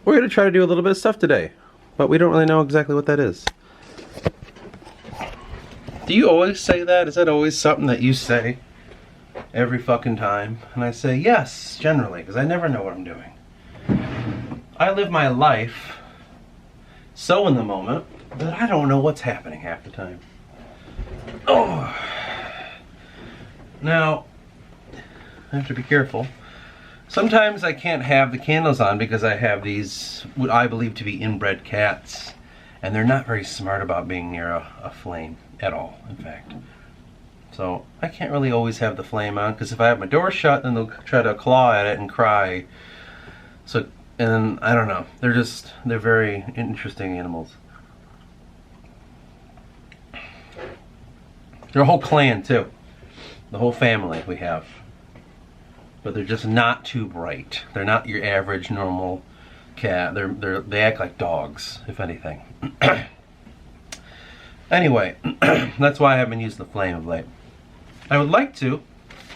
We're going to try to do a little bit of stuff today, but we don't really know exactly what that is. Do you always say that? Is that always something that you say every fucking time? And I say yes, generally, because I never know what I'm doing. I live my life so in the moment that I don't know what's happening half the time. Oh. Now, I have to be careful. Sometimes I can't have the candles on because I have these, what I believe to be inbred cats, and they're not very smart about being near a flame at all, in fact. So I can't really always have the flame on, because if I have my door shut, then they'll try to claw at it and cry. So, and I don't know, they're very interesting animals. They're a whole clan too, the whole family we have. But they're just not too bright. They're not your average normal cat. They act like dogs, if anything. Anyway, that's why I haven't used the flame of late. I would like to,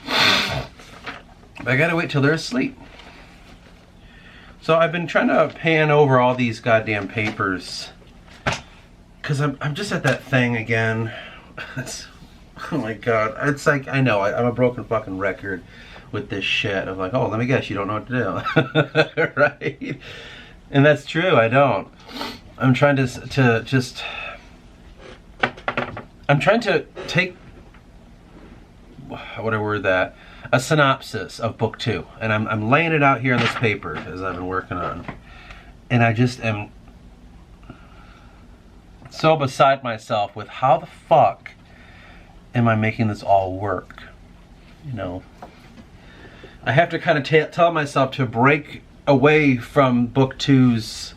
but I gotta wait till they're asleep. So I've been trying to pan over all these goddamn papers, because I'm just at that thing again. Oh my god, it's like, I know, I'm a broken fucking record with this shit of like, oh, let me guess, you don't know what to do. Right? And that's true, I don't. I'm trying to just, I'm trying to take, how would I word that, a synopsis of book 2, and I'm laying it out here on this paper as I've been working on, and I just am so beside myself with how the fuck am I making this all work, you know? I have to kind of tell myself to break away from book 2's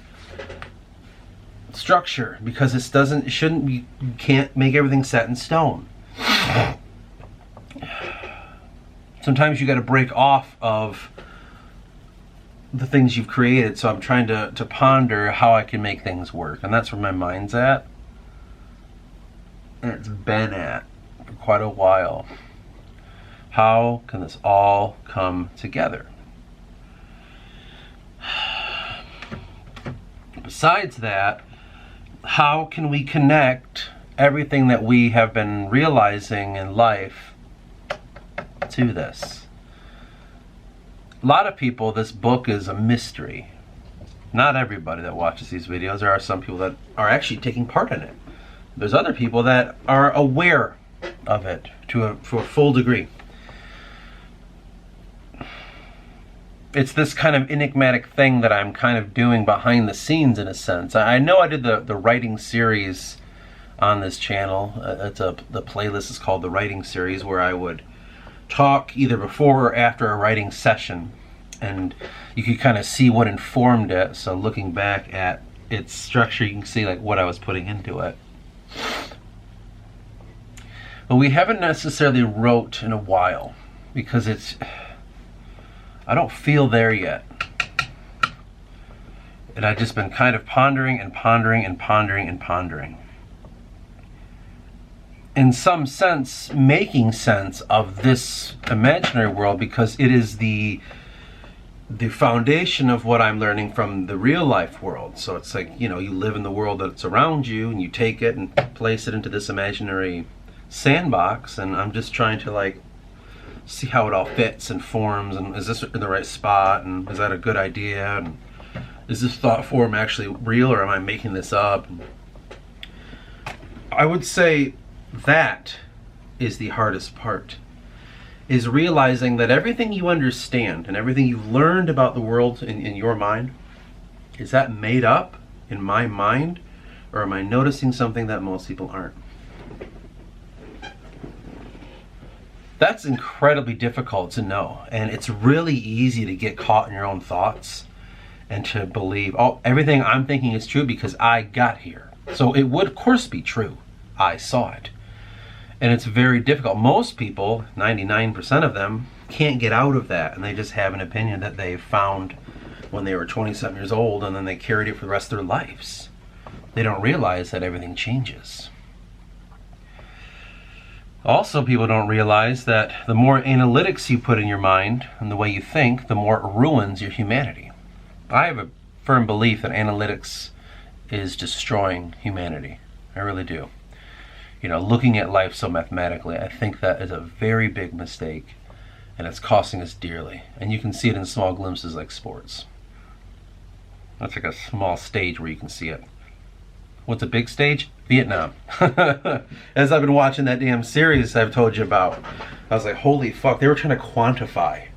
structure, because it shouldn't be, you can't make everything set in stone. Sometimes you got to break off of the things you've created, so I'm trying to ponder how I can make things work, and that's where my mind's at, and it's been at for quite a while. How can this all come together? Besides that, how can we connect everything that we have been realizing in life to this? A lot of people, this book is a mystery. Not everybody that watches these videos. There are some people that are actually taking part in it. There's other people that are aware of it to a full degree. It's this kind of enigmatic thing that I'm kind of doing behind the scenes, in a sense. I know I did the writing series on this channel. The playlist is called the writing series, where I would talk either before or after a writing session, and you could kind of see what informed it. So looking back at its structure, you can see like what I was putting into it. But we haven't necessarily wrote in a while, because I don't feel there yet. And I've just been kind of pondering and pondering and pondering and pondering. In some sense, making sense of this imaginary world, because it is the foundation of what I'm learning from the real life world. So it's like, you know, you live in the world that's around you, and you take it and place it into this imaginary sandbox, and I'm just trying to like see how it all fits and forms, and is this in the right spot, and is that a good idea, and is this thought form actually real, or am I making this up? I would say that is the hardest part, is realizing that everything you understand and everything you've learned about the world in your mind, is that made up in my mind, or am I noticing something that most people aren't? That's incredibly difficult to know, and it's really easy to get caught in your own thoughts and to believe, oh, everything I'm thinking is true because I got here. So it would, of course, be true. I saw it. And it's very difficult. Most people, 99% of them, can't get out of that, and they just have an opinion that they found when they were 27 years old, and then they carried it for the rest of their lives. They don't realize that everything changes. Also, people don't realize that the more analytics you put in your mind and the way you think, the more it ruins your humanity. I have a firm belief that analytics is destroying humanity. I really do. Looking at life so mathematically, I think that is a very big mistake, and it's costing us dearly. And you can see it in small glimpses like sports. That's like a small stage where you can see it. What's a big stage? Vietnam. As I've been watching that damn series I've told you about, I was like, holy fuck, they were trying to quantify.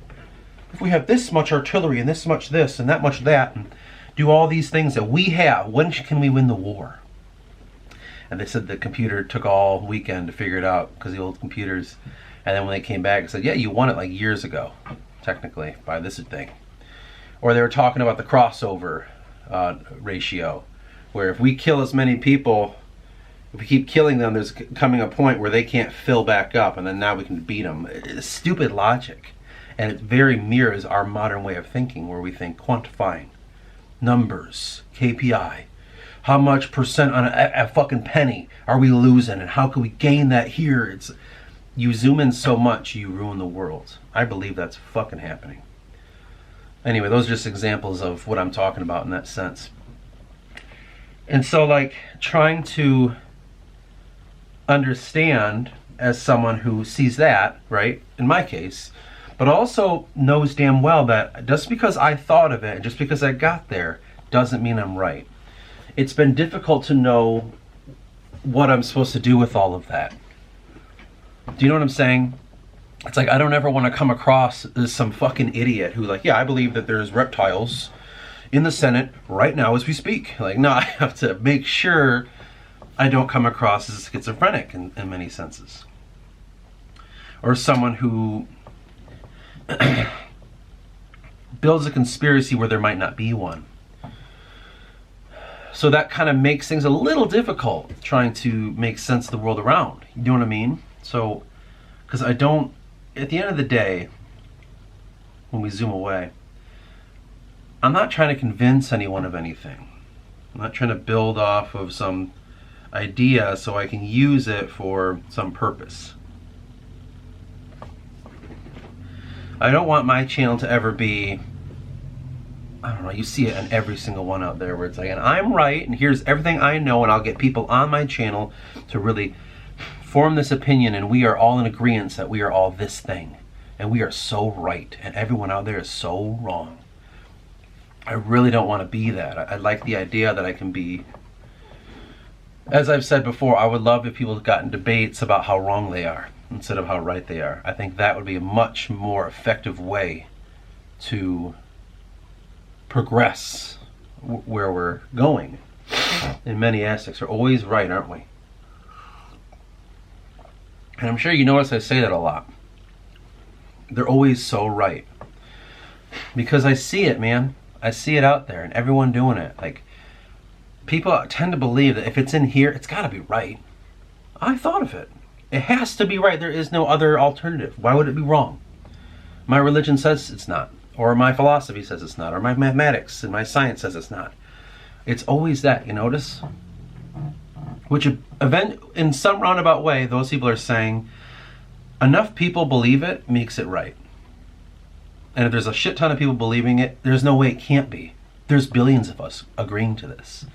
If we have this much artillery and this much this and that much that, and do all these things that we have, when can we win the war? And they said the computer took all weekend to figure it out because the old computers. And then when they came back, it said, yeah, you won it like years ago, technically, by this thing. Or they were talking about the crossover ratio, where if we kill as many people, if we keep killing them, there's coming a point where they can't fill back up, and then now we can beat them. It's stupid logic. And it very mirrors our modern way of thinking, where we think quantifying, numbers, KPI. How much percent on a fucking penny are we losing, and how can we gain that here? You zoom in so much, you ruin the world. I believe that's fucking happening. Anyway, those are just examples of what I'm talking about in that sense. And so, like, trying to understand as someone who sees that, right, in my case, but also knows damn well that just because I thought of it, and just because I got there, doesn't mean I'm right. It's been difficult to know what I'm supposed to do with all of that. Do you know what I'm saying? It's like I don't ever want to come across as some fucking idiot who like, yeah, I believe that there's reptiles in the Senate right now as we speak. Like, no, I have to make sure I don't come across as schizophrenic in many senses. Or someone who builds a conspiracy where there might not be one. So that kind of makes things a little difficult trying to make sense of the world around. You know what I mean? So, because at the end of the day, when we zoom away, I'm not trying to convince anyone of anything. I'm not trying to build off of some idea so I can use it for some purpose. I don't want my channel to ever be, I don't know, you see it in every single one out there where it's like, and I'm right, and here's everything I know, and I'll get people on my channel to really form this opinion, and we are all in agreement that we are all this thing, and we are so right, and everyone out there is so wrong. I really don't want to be that. I like the idea that I can be, as I've said before, I would love if people got in debates about how wrong they are instead of how right they are. I think that would be a much more effective way to progress where we're going in many aspects. We're always right, aren't we? And I'm sure you notice I say that a lot. They're always so right. Because I see it, man. I see it out there and everyone doing it. Like, people tend to believe that if it's in here, it's got to be right. I thought of it. It has to be right. There is no other alternative. Why would it be wrong? My religion says it's not. Or my philosophy says it's not. Or my mathematics and my science says it's not. It's always that, you notice? Which in some roundabout way, those people are saying enough people believe it makes it right. And if there's a shit ton of people believing it, there's no way it can't be. There's billions of us agreeing to this.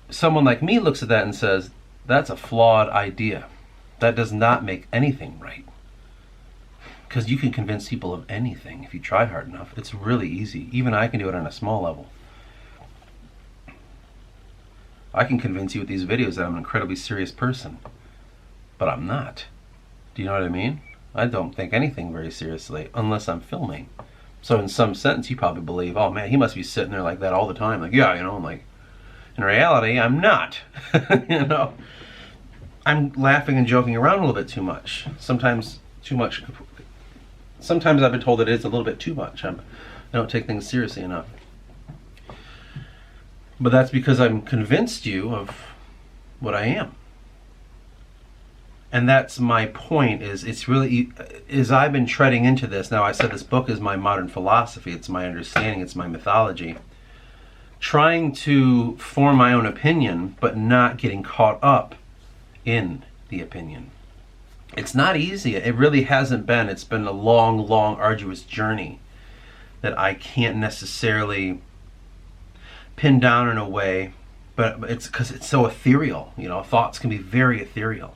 Someone like me looks at that and says, that's a flawed idea. That does not make anything right. Because you can convince people of anything if you try hard enough. It's really easy. Even I can do it on a small level. I can convince you with these videos that I'm an incredibly serious person. But I'm not. Do you know what I mean? I don't think anything very seriously unless I'm filming. So in some sense, you probably believe, oh man, he must be sitting there like that all the time. Like, yeah, I'm like, in reality, I'm not. I'm laughing and joking around a little bit too much. Sometimes too much. Sometimes I've been told that it is a little bit too much. I don't take things seriously enough. But that's because I'm convinced you of what I am. And that's my point, it's really, as I've been treading into this, now I said this book is my modern philosophy, it's my understanding, it's my mythology. Trying to form my own opinion, but not getting caught up in the opinion. It's not easy, it really hasn't been. It's been a long, long, arduous journey that I can't necessarily pinned down in a way, but it's because it's so ethereal. You know, thoughts can be very ethereal.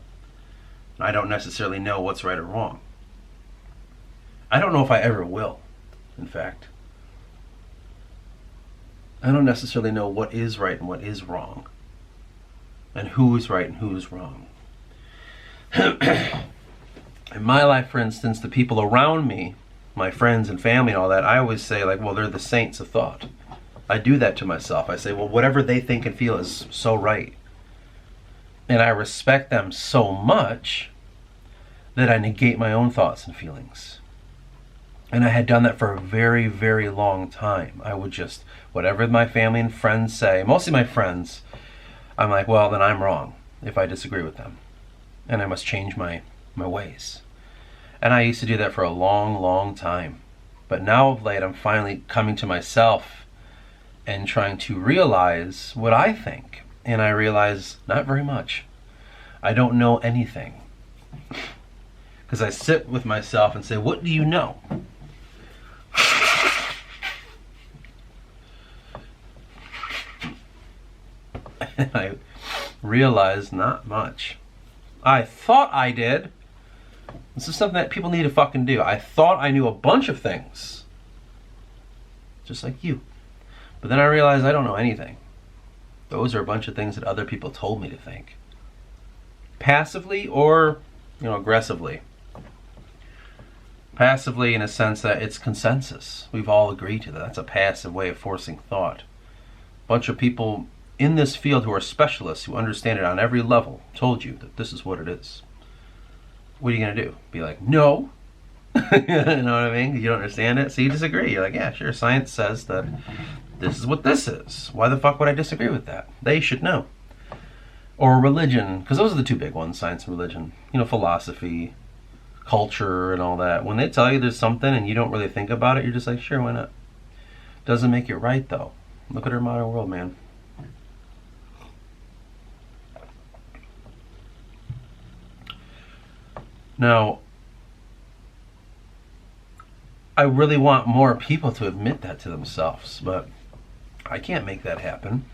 I don't necessarily know what's right or wrong. I don't know if I ever will, in fact. I don't necessarily know what is right and what is wrong, and who is right and who is wrong. In my life, for instance, the people around me, my friends and family and all that, I always say, like, well, they're the saints of thought. I do that to myself. I say, well, whatever they think and feel is so right. And I respect them so much that I negate my own thoughts and feelings. And I had done that for a very, very long time. I would just, whatever my family and friends say, mostly my friends, I'm like, well, then I'm wrong if I disagree with them. And I must change my ways. And I used to do that for a long, long time. But now of late, I'm finally coming to myself and trying to realize what I think. And I realize not very much. I don't know anything. Because I sit with myself and say, what do you know? And I realize not much. I thought I did. This is something that people need to fucking do. I thought I knew a bunch of things. Just like you. But then I realized I don't know anything. Those are a bunch of things that other people told me to think. Passively or, aggressively. Passively in a sense that it's consensus. We've all agreed to that. That's a passive way of forcing thought. A bunch of people in this field who are specialists, who understand it on every level, told you that this is what it is. What are you going to do? Be like, no. You know what I mean? You don't understand it, so you disagree. You're like, yeah, sure, science says that this is what this is. Why the fuck would I disagree with that? They should know. Or religion, because those are the two big ones, science and religion. Philosophy, culture, and all that. When they tell you there's something and you don't really think about it, you're just like, sure, why not? Doesn't make it right, though. Look at our modern world, man. Now, I really want more people to admit that to themselves, but I can't make that happen.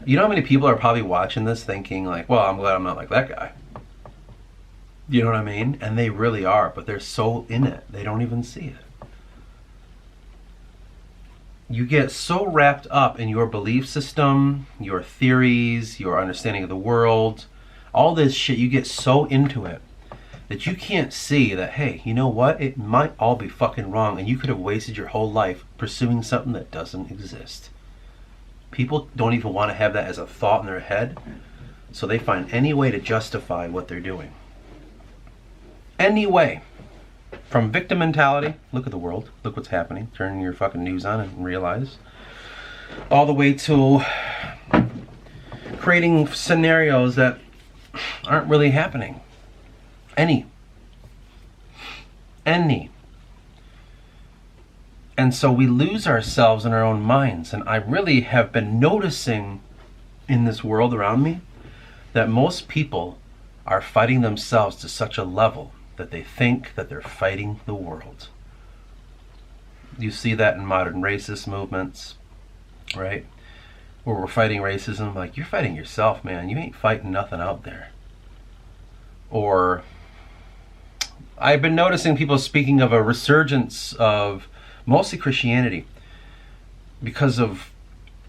You know how many people are probably watching this thinking like, well, I'm glad I'm not like that guy. You know what I mean? And they really are, but they're so in it, they don't even see it. You get so wrapped up in your belief system, your theories, your understanding of the world, all this shit, you get so into it that you can't see that, hey, you know what? It might all be fucking wrong, and you could have wasted your whole life pursuing something that doesn't exist. People don't even want to have that as a thought in their head, so they find any way to justify what they're doing. Any way. From victim mentality, look at the world, look what's happening, turn your fucking news on and realize, all the way to creating scenarios that aren't really happening. Any. And so we lose ourselves in our own minds. And I really have been noticing in this world around me that most people are fighting themselves to such a level that they think that they're fighting the world. You see that in modern racist movements, right? Where we're fighting racism, like, you're fighting yourself, man. You ain't fighting nothing out there. Or I've been noticing people speaking of a resurgence of mostly Christianity. Because of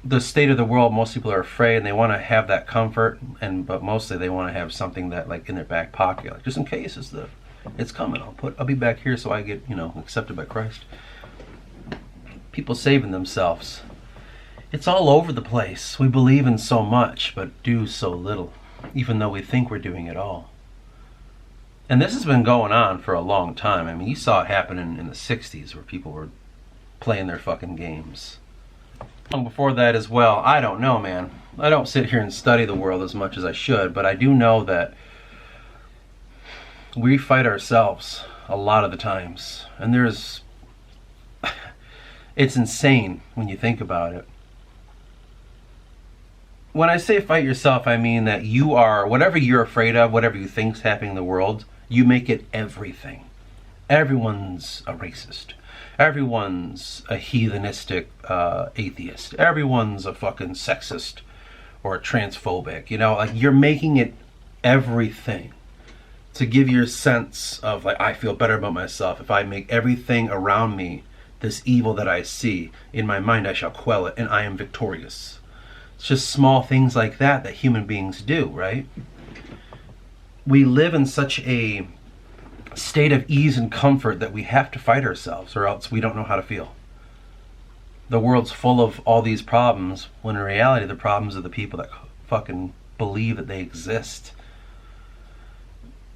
the state of the world, most people are afraid and they want to have that comfort, but mostly they want to have something that, like, in their back pocket, like, just in case it's coming. I'll be back here so I get, accepted by Christ. People saving themselves. It's all over the place. We believe in so much, but do so little, even though we think we're doing it all. And this has been going on for a long time. I mean, you saw it happen in the 60s where people were playing their fucking games. Long before that as well, I don't know, man. I don't sit here and study the world as much as I should, but I do know that we fight ourselves a lot of the times. And it's insane when you think about it. When I say fight yourself, I mean that whatever you're afraid of, whatever you think's happening in the world, you make it everything. Everyone's a racist. Everyone's a heathenistic atheist. Everyone's a fucking sexist or a transphobic. You know, like you're making it everything to give your sense of like, I feel better about myself if I make everything around me this evil that I see. In my mind I shall quell it and I am victorious. It's just small things like that that human beings do, right? We live in such a state of ease and comfort that we have to fight ourselves or else we don't know how to feel. The world's full of all these problems when in reality the problems are the people that fucking believe that they exist.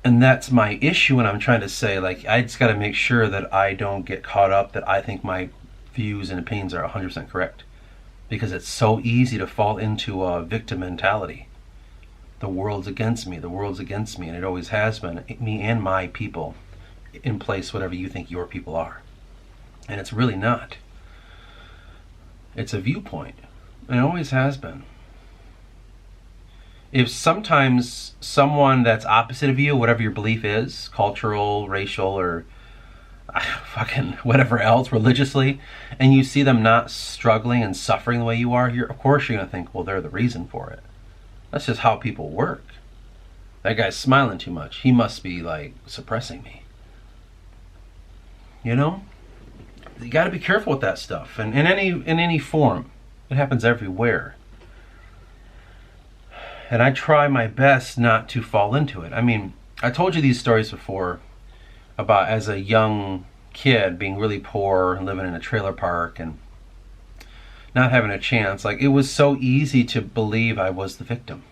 And that's my issue when I'm trying to say, like, I just got to make sure that I don't get caught up that I think my views and opinions are 100% correct. Because it's so easy to fall into a victim mentality. The world's against me, the world's against me, and it always has been. Me and my people in place whatever you think your people are. And it's really not. It's a viewpoint. And it always has been. If sometimes someone that's opposite of you, whatever your belief is, cultural, racial, or fucking whatever else, religiously, and you see them not struggling and suffering the way you are, of course you're going to think, well, they're the reason for it. That's just how people work. That guy's smiling too much. He must be, like, suppressing me. You know? You got to be careful with that stuff. And in any form. It happens everywhere. And I try my best not to fall into it. I mean, I told you these stories before about as a young kid being really poor and living in a trailer park and not having a chance. Like, it was so easy to believe I was the victim.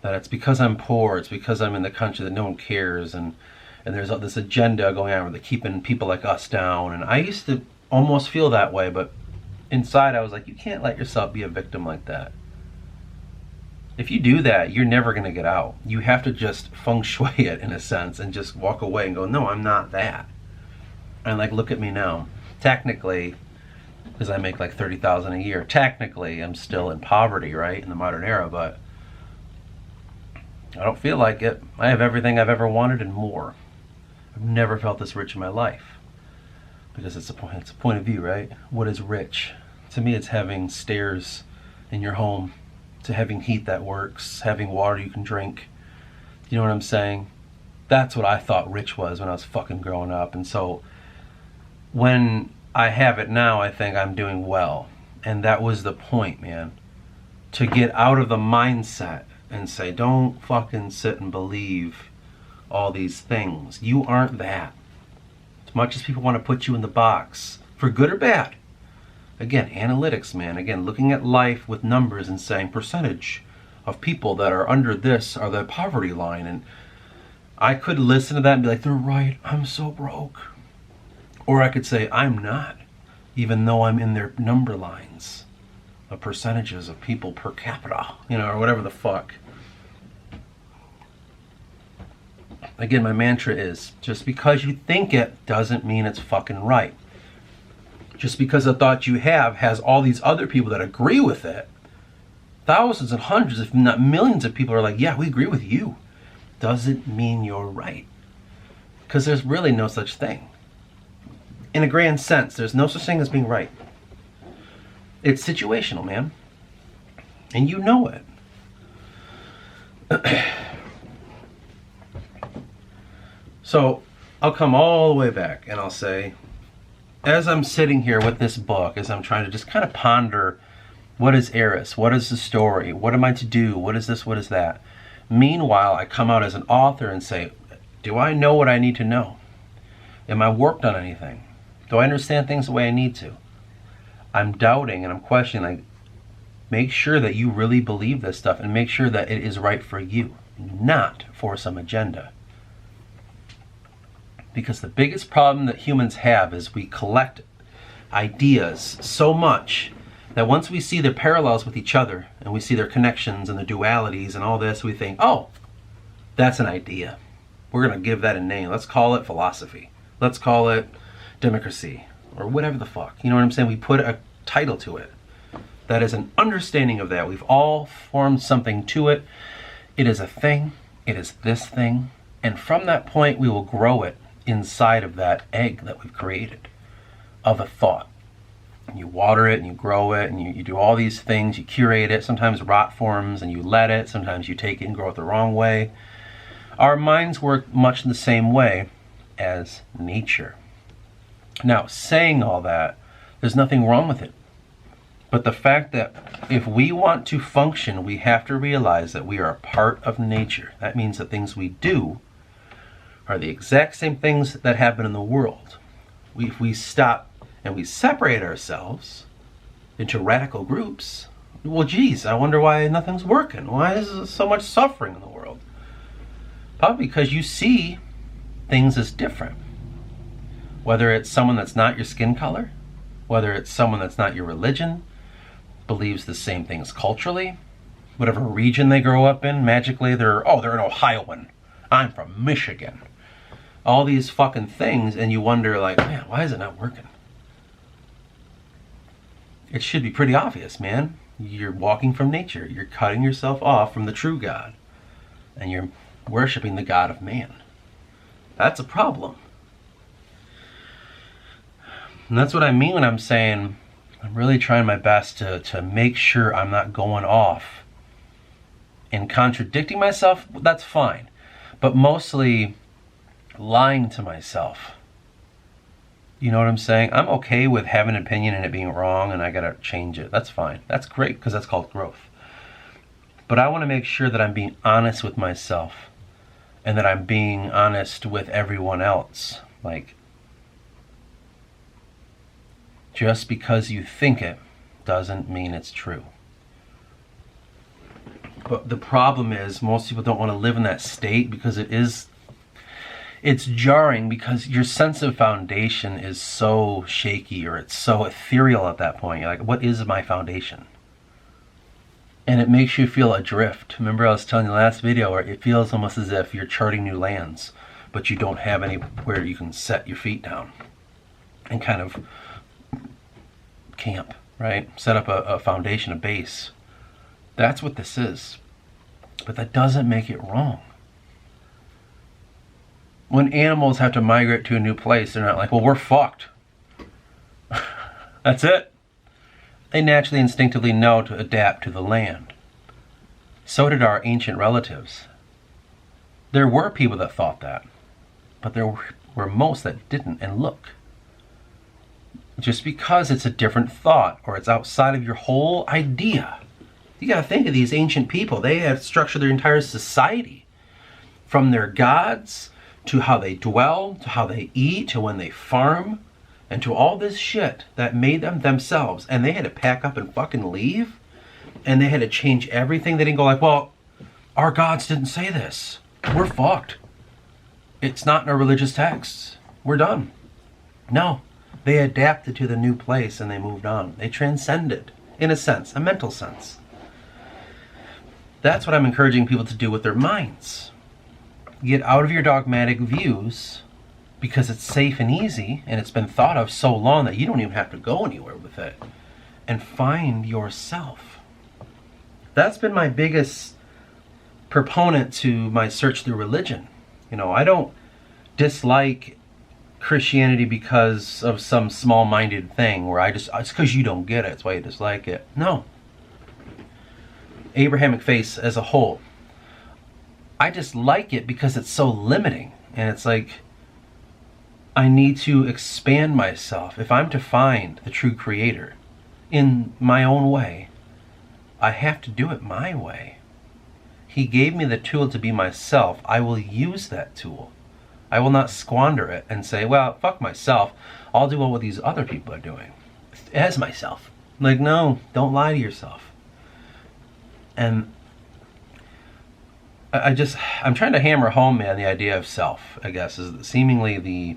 That it's because I'm poor, it's because I'm in the country that no one cares, and there's this agenda going on where they're keeping people like us down. And I used to almost feel that way, but inside I was like, you can't let yourself be a victim like that. If you do that, you're never going to get out. You have to just feng shui it in a sense and just walk away and go, no, I'm not that. And like, look at me now. Technically, because I make like $30,000 a year, technically I'm still in poverty, right, in the modern era, but I don't feel like it. I have everything I've ever wanted and more. I've never felt this rich in my life. Because it's a point of view, right? What is rich? To me, it's having stairs in your home, to having heat that works, having water you can drink. You know what I'm saying? That's what I thought rich was when I was fucking growing up. And so when I have it now, I think I'm doing well. And that was the point, man. To get out of the mindset and say, don't fucking sit and believe all these things. You aren't that. As much as people want to put you in the box, for good or bad. Again, analytics, man. Again, looking at life with numbers and saying percentage of people that are under this are the poverty line. And I could listen to that and be like, they're right, I'm so broke. Or I could say, I'm not, even though I'm in their number lines of percentages of people per capita, you know, or whatever the fuck. Again, my mantra is, just because you think it doesn't mean it's fucking right. Just because the thought you have has all these other people that agree with it, thousands and hundreds, if not millions of people are like, yeah, we agree with you, doesn't mean you're right. Because there's really no such thing. In a grand sense, there's no such thing as being right. It's situational, man. And you know it. So, I'll come all the way back and I'll say, as I'm sitting here with this book, as I'm trying to just kind of ponder, what is Eris? What is the story? What am I to do? What is this? What is that? Meanwhile, I come out as an author and say, do I know what I need to know? Am I worked on anything? Do I understand things the way I need to? I'm doubting and I'm questioning. Like, make sure that you really believe this stuff and make sure that it is right for you, not for some agenda. Because the biggest problem that humans have is we collect ideas so much that once we see the parallels with each other and we see their connections and the dualities and all this, we think, oh, that's an idea. We're going to give that a name. Let's call it philosophy. Let's call it democracy or whatever the fuck. You know what I'm saying? We put a title to it. That is an understanding of that. We've all formed something to it. It is a thing. It is this thing. And from that point, we will grow it inside of that egg that we've created of a thought. And you water it and you grow it and you do all these things, you curate it, sometimes rot forms and you let it, sometimes you take it and grow it the wrong way. Our minds work much in the same way as nature. Now, saying all that, there's nothing wrong with it. But the fact that if we want to function, we have to realize that we are a part of nature. That means the things we do are the exact same things that happen in the world. If we stop and we separate ourselves into radical groups, well, geez, I wonder why nothing's working. Why is there so much suffering in the world? Probably because you see things as different. Whether it's someone that's not your skin color, whether it's someone that's not your religion, believes the same things culturally, whatever region they grow up in, magically they're an Ohioan. I'm from Michigan. All these fucking things, and you wonder, like, man, why is it not working? It should be pretty obvious, man. You're walking from nature. You're cutting yourself off from the true God. And you're worshiping the God of man. That's a problem. And that's what I mean when I'm saying I'm really trying my best to make sure I'm not going off and contradicting myself. That's fine. But mostly lying to myself. You know what I'm saying? I'm okay with having an opinion and it being wrong and I gotta change it. That's fine. That's great because that's called growth. But I want to make sure that I'm being honest with myself and that I'm being honest with everyone else. Like, just because you think it doesn't mean it's true. But the problem is most people don't want to live in that state because it's jarring because your sense of foundation is so shaky or it's so ethereal at that point. You're like, what is my foundation? And it makes you feel adrift. Remember I was telling you in the last video where it feels almost as if you're charting new lands, but you don't have anywhere you can set your feet down and kind of camp, right? Set up a foundation, a base. That's what this is. But that doesn't make it wrong. When animals have to migrate to a new place, they're not like, well, we're fucked. That's it. They naturally, instinctively know to adapt to the land. So did our ancient relatives. There were people that thought that, but there were most that didn't. And look, just because it's a different thought or it's outside of your whole idea, you got to think of these ancient people. They had structured their entire society from their gods to how they dwell, to how they eat, to when they farm, and to all this shit that made them themselves. And they had to pack up and fucking leave. And they had to change everything. They didn't go like, well, our gods didn't say this. We're fucked. It's not in our religious texts. We're done. No. They adapted to the new place and they moved on. They transcended, in a sense, a mental sense. That's what I'm encouraging people to do with their minds. Get out of your dogmatic views because it's safe and easy and it's been thought of so long that you don't even have to go anywhere with it. And find yourself. That's been my biggest proponent to my search through religion. You know, I don't dislike Christianity because of some small-minded thing where it's because you don't get it, it's why you dislike it. No. Abrahamic faith as a whole. I dislike it because it's so limiting. And it's like, I need to expand myself. If I'm to find the true creator in my own way, I have to do it my way. He gave me the tool to be myself. I will use that tool. I will not squander it and say, well, fuck myself. I'll do what these other people are doing as myself. Like, no, don't lie to yourself. And I'm trying to hammer home, man, the idea of self, I guess, is seemingly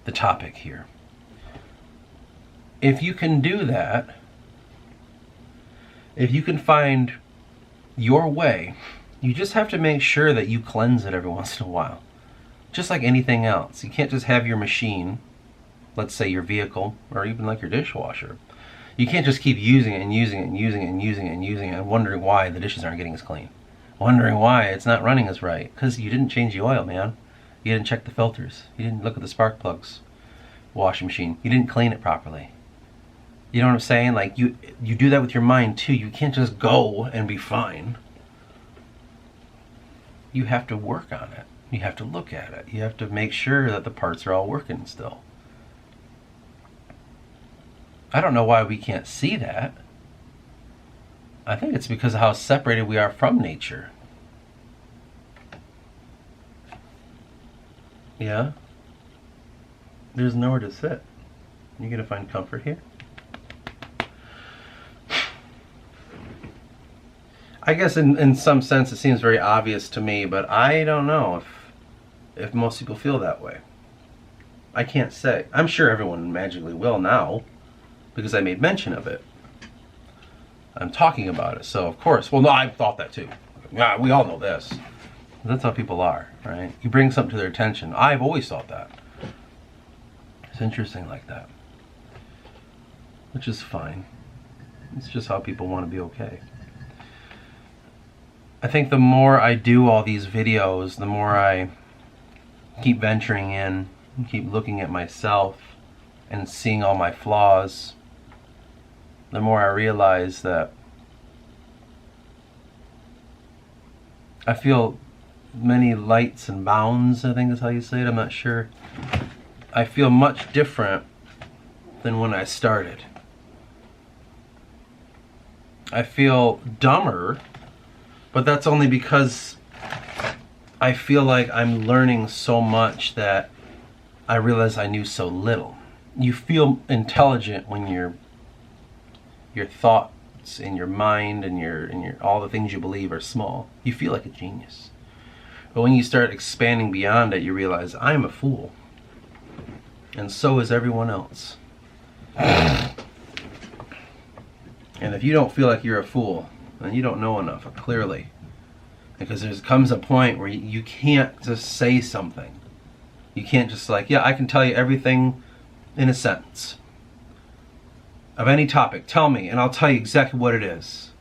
the topic here. If you can do that, if you can find your way, you just have to make sure that you cleanse it every once in a while. Just like anything else. You can't just have your machine, let's say your vehicle, or even like your dishwasher. You can't just keep using it and using it and using it and using it and using it and wondering why the dishes aren't getting as clean. Wondering why it's not running as right. Because you didn't change the oil, man. You didn't check the filters. You didn't look at the spark plugs, washing machine. You didn't clean it properly. You know what I'm saying? Like, you do that with your mind too. You can't just go and be fine. You have to work on it. You have to look at it. You have to make sure that the parts are all working still. I don't know why we can't see that. I think it's because of how separated we are from nature. Yeah? There's nowhere to sit. You gonna find comfort here? I guess in some sense it seems very obvious to me, but I don't know if most people feel that way. I can't say. I'm sure everyone magically will now, because I made mention of it. I'm talking about it, so of course. Well, no, I've thought that too. Yeah, we all know this. That's how people are, right? You bring something to their attention. I've always thought that. It's interesting like that. Which is fine. It's just how people want to be okay. I think the more I do all these videos, the more I keep venturing in, and keep looking at myself and seeing all my flaws, the more I realize that I feel many lights and bounds, I think is how you say it, I'm not sure. I feel much different than when I started. I feel dumber, but that's only because I feel like I'm learning so much that I realize I knew so little. You feel intelligent when your thoughts and your mind and your all the things you believe are small. You feel like a genius. But when you start expanding beyond it, you realize I'm a fool. And so is everyone else. And if you don't feel like you're a fool, then you don't know enough, clearly. Because there comes a point where you can't just say something. You can't just like, yeah, I can tell you everything in a sentence. Of any topic, tell me, and I'll tell you exactly what it is.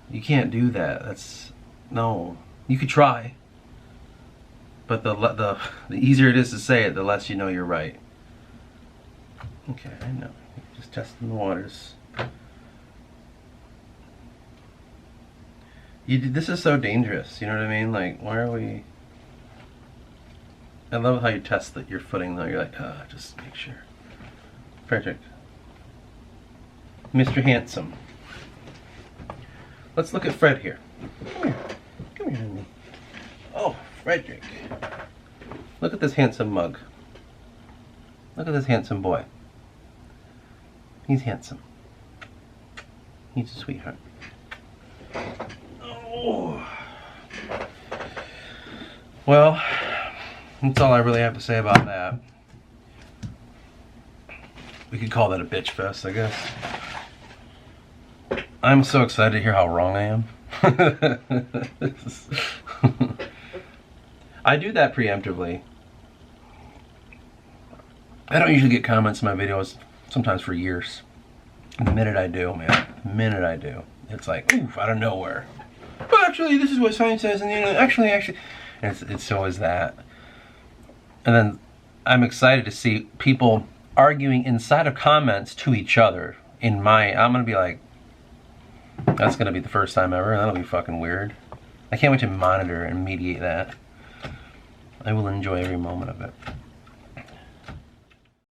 You can't do that. No. You could try. But the easier it is to say it, the less you know you're right. Okay, I know. Just testing the waters. This is so dangerous, you know what I mean? Like, why are we... I love how you test your footing though. You're like, just make sure. Frederick. Mr. Handsome. Let's look at Fred here. Come here. Come here, honey. Oh, Frederick. Look at this handsome mug. Look at this handsome boy. He's handsome. He's a sweetheart. Oh. Well, that's all I really have to say about that. We could call that a bitch fest, I guess. I'm so excited to hear how wrong I am. I do that preemptively. I don't usually get comments in my videos, sometimes for years. And the minute I do, man, the minute I do, it's like, oof, out of nowhere. Well, actually, this is what science says, and actually, and it's always that. And then I'm excited to see people arguing inside of comments to each other. I'm gonna be like, that's gonna be the first time ever. That'll be fucking weird. I can't wait to monitor and mediate that. I will enjoy every moment of it.